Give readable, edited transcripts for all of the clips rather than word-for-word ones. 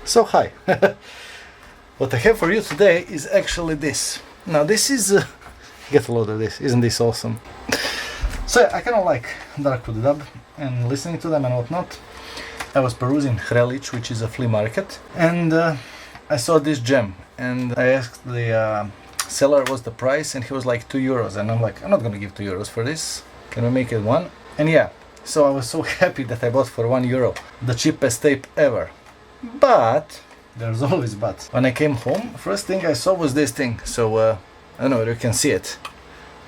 So hi, what I have for you today is actually this. Now this is, get a load of this, isn't this awesome? So yeah, I kind of like Darkwood Dub and listening to them and whatnot. I was perusing Hrelic, which is a flea market, and I saw this gem and I asked the seller what's the price, and he was like €2, and I'm like, I'm not gonna give €2 for this, can we make it one? And yeah, so I was so happy that I bought for €1 the cheapest tape ever. But there's always but. When I came home, first thing I saw was this thing. So I don't know if you can see it.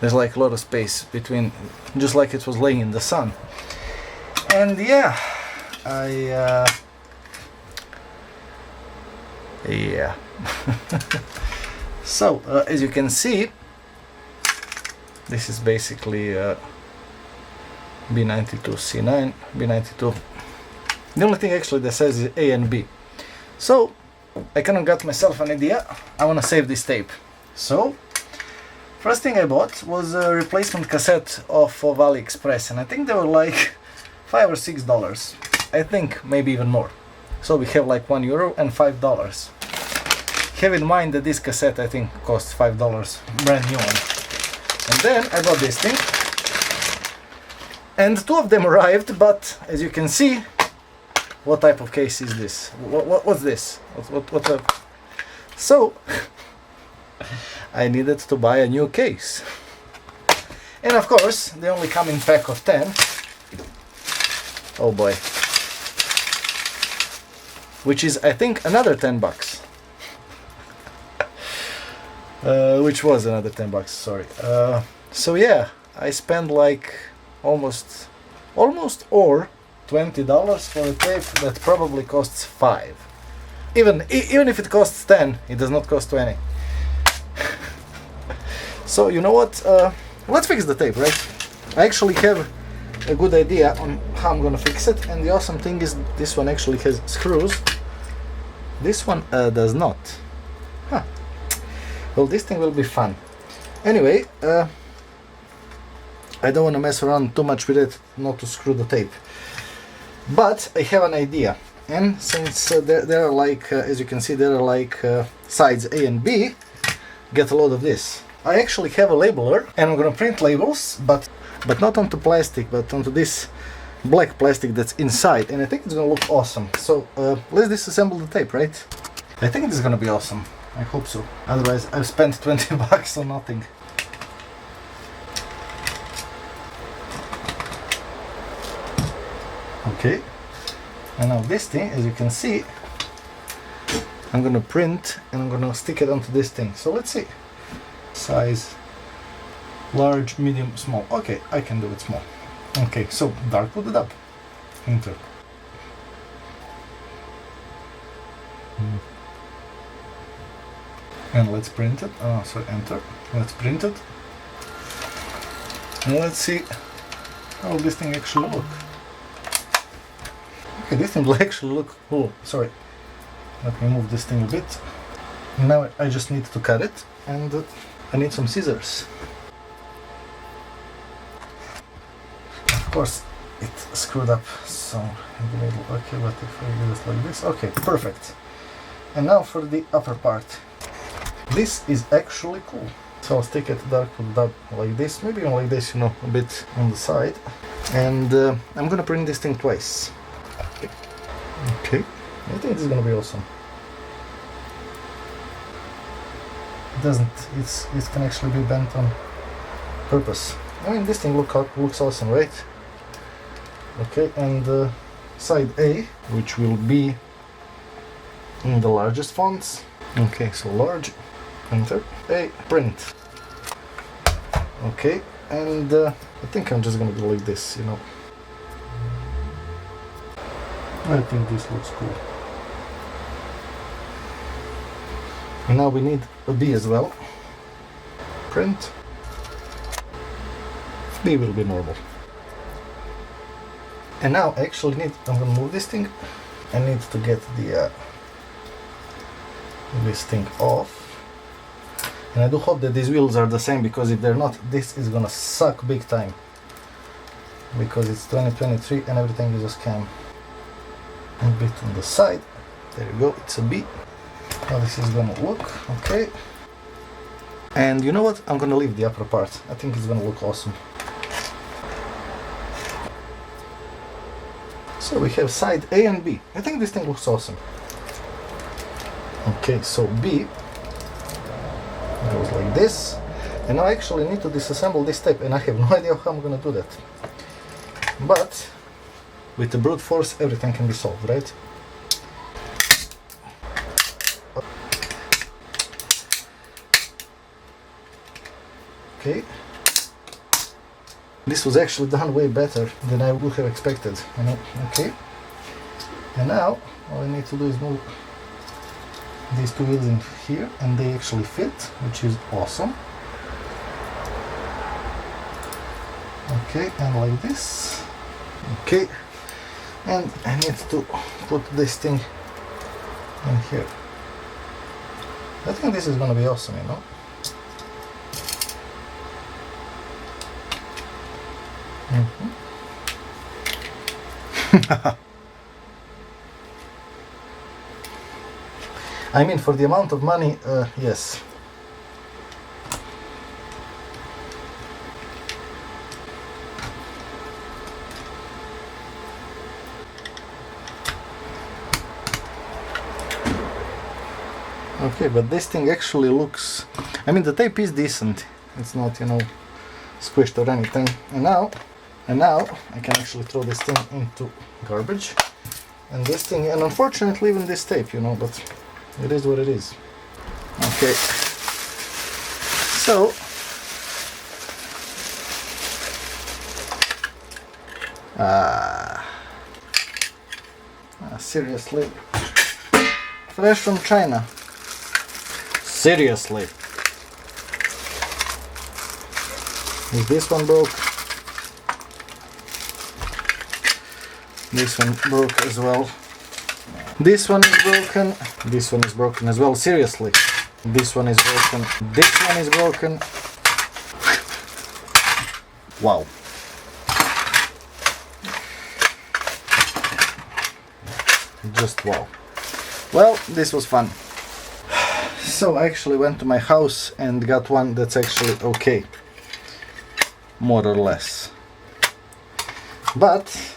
There's like a lot of space between, just like it was laying in the sun. And yeah, yeah. So as you can see, this is basically B92C9, B92. The only thing actually that says is A and B. So I kind of got myself an idea. I want to save this tape. So first thing I bought was a replacement cassette of AliExpress, and I think they were like $5 or $6. I think maybe even more. So we have like €1 and $5. Have in mind that this cassette I think costs $5, brand new one. And then I bought this thing, and two of them arrived, but as you can see, what type of case is this? What's this? So I needed to buy a new case, and of course they only come in pack of 10. Oh boy, which is I think another $10. Which was another $10, sorry. So yeah, I spent like almost or $20 for a tape that probably costs $5. Even if it costs 10, it does not cost 20. So you know what? Let's fix the tape, right? I actually have a good idea on how I'm gonna fix it, and the awesome thing is this one actually has screws. This one does not. Huh. Well, this thing will be fun. Anyway, I don't want to mess around too much with it, not to screw the tape. But I have an idea, and since there are like, as you can see, there are like sides A and B, get a load of this. I actually have a labeler, and I'm gonna print labels, but not onto plastic, but onto this black plastic that's inside, and I think it's gonna look awesome. So let's disassemble the tape, right? I think it's gonna be awesome. I hope so. Otherwise, I've spent $20 on nothing. Okay, and now this thing, as you can see, I'm gonna print and I'm gonna stick it onto this thing. So let's see. Size large, medium, small. Okay, I can do it small. Okay, so Darkwood Dub. Enter. And let's print it. Oh, sorry, enter. Let's print it. And let's see how this thing actually look. Okay, this thing will actually look cool. Sorry. Let me move this thing a bit. Now I just need to cut it, and I need some scissors. Of course, it screwed up so in the middle. Okay, but if I do it like this, okay, perfect. And now for the upper part. This is actually cool. So I'll stick it Darkwood Dub like this, maybe even like this, you know, a bit on the side. And I'm gonna print this thing twice. Okay, I think this is gonna be awesome. It doesn't, it can actually be bent on purpose. I mean, this thing looks awesome, right? Okay, and side A, which will be in the largest fonts. Okay, so large, enter, A, print. Okay, and I think I'm just gonna do like this, you know. I think this looks cool. And now we need a B as well. Print. B will be normal. And now I actually I'm gonna move this thing. I need to get the this thing off. And I do hope that these wheels are the same, because if they're not, this is gonna suck big time. Because it's 2023 and everything is a scam. A bit on the side. There you go, it's a B. How this is gonna look, okay. And you know what? I'm gonna leave the upper part. I think it's gonna look awesome. So we have side A and B. I think this thing looks awesome. Okay, so B goes like this. And now I actually need to disassemble this tape, and I have no idea how I'm gonna do that. But with the brute force, everything can be solved, right? Okay. This was actually done way better than I would have expected. Okay. And now all I need to do is move these two wheels in here, and they actually fit, which is awesome. Okay, and like this. Okay. And I need to put this thing in here. I think this is gonna be awesome, you know. I mean, for the amount of money, yes. Okay, but this thing actually looks... I mean, the tape is decent. It's not, you know, squished or anything. And now I can actually throw this thing into garbage. And this thing, and unfortunately even this tape, you know, but it is what it is. Okay. So seriously, fresh from China. Seriously. Is this one broke? This one broke as well. This one is broken. This one is broken as well. Seriously. This one is broken. This one is broken. Wow. Just wow. Well, this was fun. So I actually went to my house and got one that's actually okay. More or less. But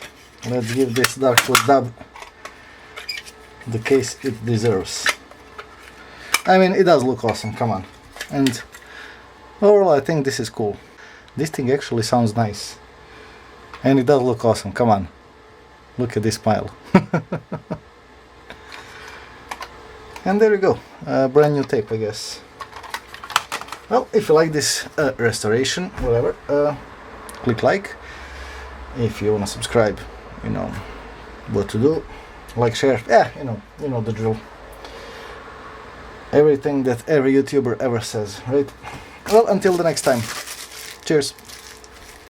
let's give this Darkwood dub the case it deserves. I mean, it does look awesome, come on. And overall, I think this is cool. This thing actually sounds nice. And it does look awesome, come on. Look at this smile. And there you go, brand new tape, I guess. Well, if you like this restoration, whatever, click like. If you want to subscribe, you know what to do. Like, share, yeah, you know the drill. Everything that every YouTuber ever says, right? Well, until the next time. Cheers.